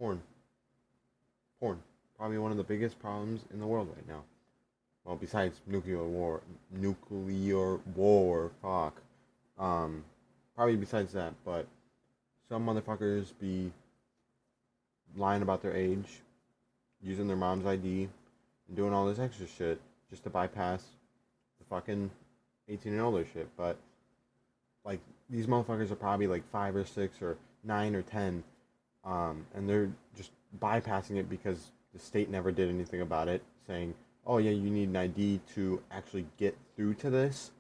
Porn. Porn. Probably one of the biggest problems in the world right now. Well, besides nuclear war, fuck. Um, Probably besides that, but some motherfuckers be lying about their age, using their mom's ID, and doing all this extra shit just to bypass the fucking 18 and older shit. But like these motherfuckers are probably like 5 or 6 or 9 or 10, and they're just bypassing it because the state never did anything about it, saying, "Oh yeah, you need an ID to actually get through to this."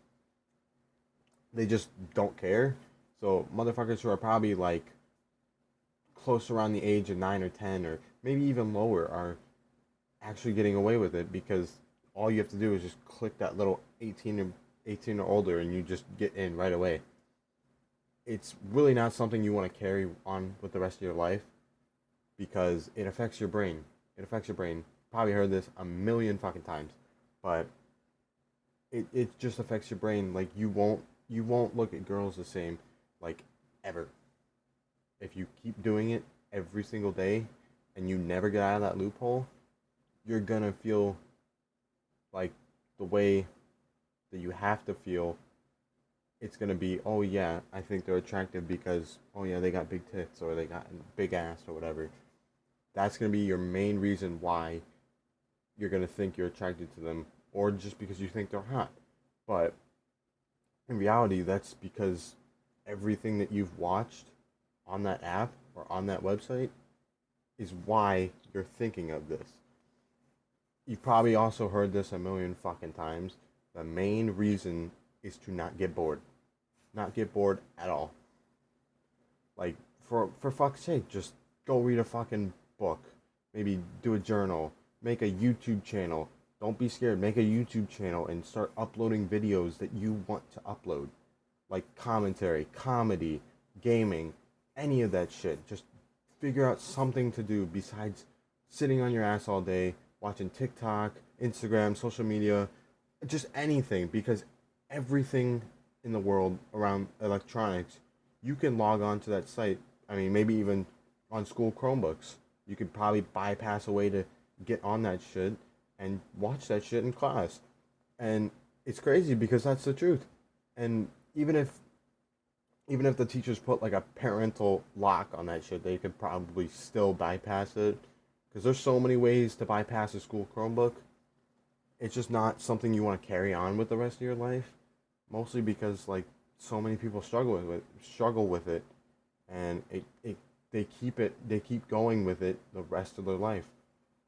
They just don't care. So motherfuckers who are probably like close around the age of 9 or 10, or maybe even lower, are actually getting away with it because all you have to do is just click that little 18 or older, and you just get in right away. It's really not something you want to carry on with the rest of your life because it affects your brain. It affects your brain. Probably heard this a million fucking times, but it just affects your brain. Like you won't look at girls the same, like, ever. If you keep doing it every single day and you never get out of that loophole, you're gonna feel like the way that you have to feel. It's gonna be, oh yeah, I think they're attractive because, oh yeah, they got big tits or they got big ass or whatever. That's gonna be your main reason why you're gonna think you're attracted to them, or just because you think they're hot. But in reality, that's because everything that you've watched on that app or on that website is why you're thinking of this. You've probably also heard this a million fucking times. The main reason is to not get bored. Not get bored at all. Like, for fuck's sake, just go read a fucking book. Maybe do a journal. Make a YouTube channel. Don't be scared. Make a YouTube channel and start uploading videos that you want to upload. Like commentary, comedy, gaming, any of that shit. Just figure out something to do besides sitting on your ass all day, watching TikTok, Instagram, social media, just anything. Because everything in the world around electronics, you can log on to that site. I mean, maybe even on school Chromebooks. You could probably bypass a way to get on that shit and watch that shit in class. And it's crazy because that's the truth. And even if even if the teachers put like a parental lock on that shit, they could probably still bypass it because there's so many ways to bypass a school Chromebook. It's just not something you want to carry on with the rest of your life, mostly because like so many people struggle with it, and they keep going with it the rest of their life.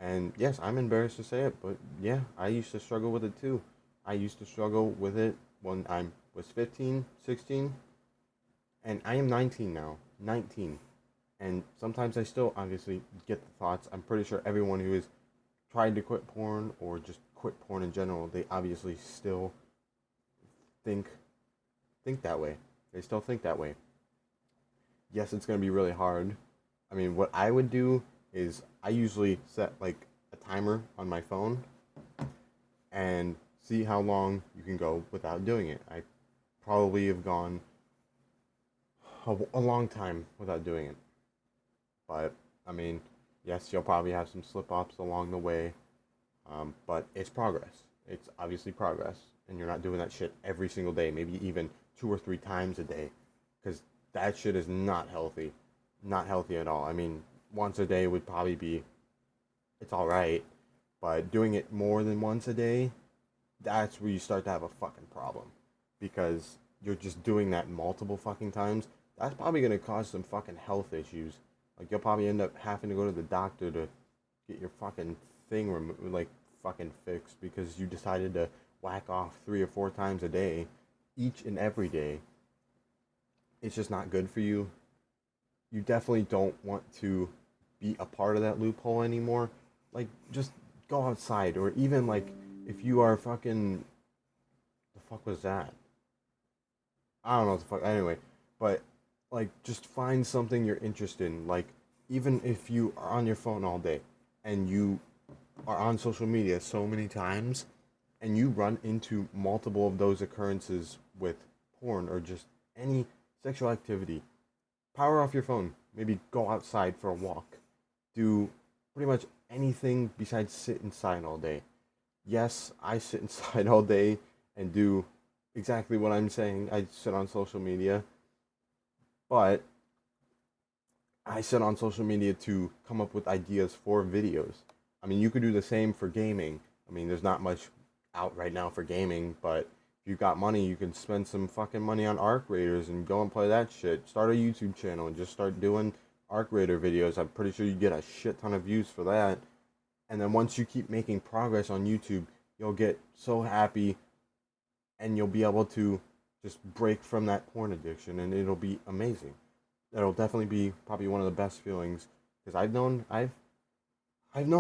And yes, I'm embarrassed to say it, but yeah, I used to struggle with it too. I used to struggle with it when I was 15, 16, and I am 19 now. 19. And sometimes I still obviously get the thoughts. I'm pretty sure everyone who has tried to quit porn or just quit porn in general, they obviously still think that way. They still think that way. Yes, it's going to be really hard. I mean, what I would do is I usually set like a timer on my phone and see how long you can go without doing it. I probably have gone a long time without doing it. But, I mean, yes, you'll probably have some slip ups along the way, but it's progress. It's obviously progress. And you're not doing that shit every single day, maybe even 2 or 3 times a day, because that shit is not healthy. Not healthy at all. I mean, once a day would probably be, it's alright, but doing it more than once a day, that's where you start to have a fucking problem. Because you're just doing that multiple fucking times. That's probably gonna cause some fucking health issues. Like, you'll probably end up having to go to the doctor to get your fucking thing removed, like, fucking fixed, because you decided to whack off 3 or 4 times a day, each and every day. It's just not good for you. You definitely don't want to be a part of that loophole anymore. Like, just go outside, or even like if you are fucking, the fuck was that? I don't know what the fuck. Anyway, but like just find something you're interested in. Like, even if you are on your phone all day and you are on social media so many times and you run into multiple of those occurrences with porn or just any sexual activity, power off your phone. Maybe go outside for a walk. do pretty much anything besides sit inside all day. Yes, I sit inside all day and do exactly what I'm saying. I sit on social media, but I sit on social media to come up with ideas for videos. I mean, you could do the same for gaming. I mean, there's not much out right now for gaming, but if you got money, you can spend some fucking money on Arc Raiders and go and play that shit. Start a YouTube channel and just start doing Arc Raider videos. I'm pretty sure you get a shit ton of views for that. And then once you keep making progress on YouTube, you'll get so happy and you'll be able to just break from that porn addiction and it'll be amazing. It'll definitely be probably one of the best feelings because I've known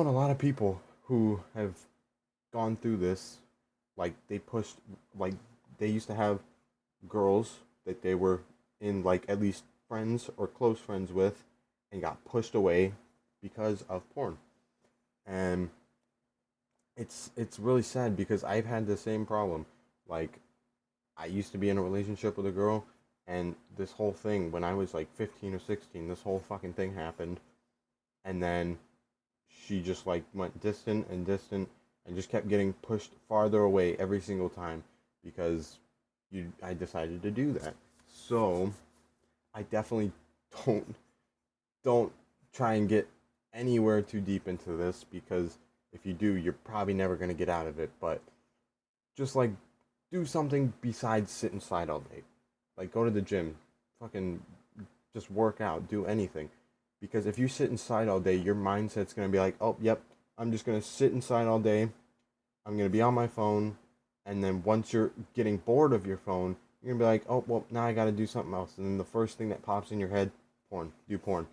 a lot of people who have gone through this. Like they pushed, like they used to have girls that they were in like at least friends or close friends with and got pushed away because of porn. And it's really sad because I've had the same problem. Like I used to be in a relationship with a girl and this whole thing when I was like 15 or 16, this whole fucking thing happened and then she just like went distant and distant and just kept getting pushed farther away every single time because I decided to do that. So, I definitely don't don't try and get anywhere too deep into this because if you do, you're probably never going to get out of it, but just like do something besides sit inside all day. Like go to the gym, fucking just work out, do anything. Because if you sit inside all day, your mindset's gonna be like, oh, yep, I'm just gonna sit inside all day. I'm gonna be on my phone, and then once you're getting bored of your phone, you're gonna be like, oh, well, now I gotta do something else. And then the first thing that pops in your head, porn, do porn.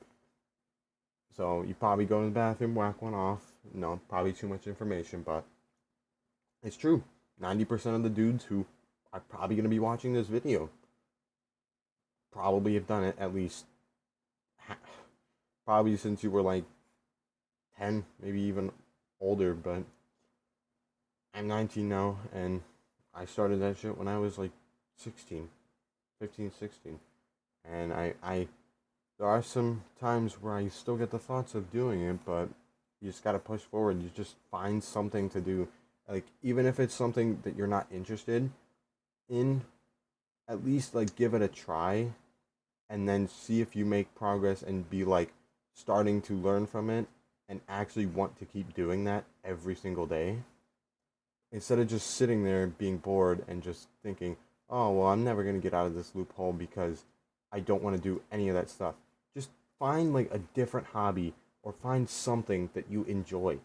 So you probably go to the bathroom, whack one off. No, probably too much information, but it's true. 90% of the dudes who are probably gonna be watching this video probably have done it at least probably since you were like 10, maybe even older, but I'm 19 now and I started that shit when I was like 16, 15, 16. And there are some times where I still get the thoughts of doing it, but you just got to push forward. You just find something to do. Like, even if it's something that you're not interested in, at least like give it a try and then see if you make progress and be like starting to learn from it and actually want to keep doing that every single day instead of just sitting there being bored and just thinking, oh, well, I'm never going to get out of this loophole because I don't want to do any of that stuff. Just find like a different hobby or find something that you enjoy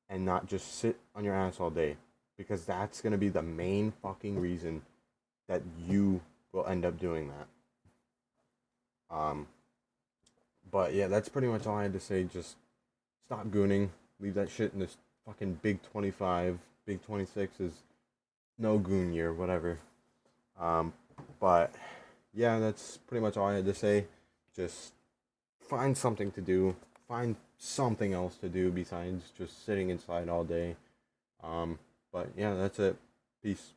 and not just sit on your ass all day because that's going to be the main fucking reason that you will end up doing that. Um, but yeah, that's pretty much all I had to say. Just stop gooning. Leave that shit in this fucking Big 25. Big 26 is no goon year, whatever. Um, but yeah, that's pretty much all I had to say. Just find something to do. Find something else to do besides just sitting inside all day. But yeah, that's it. Peace.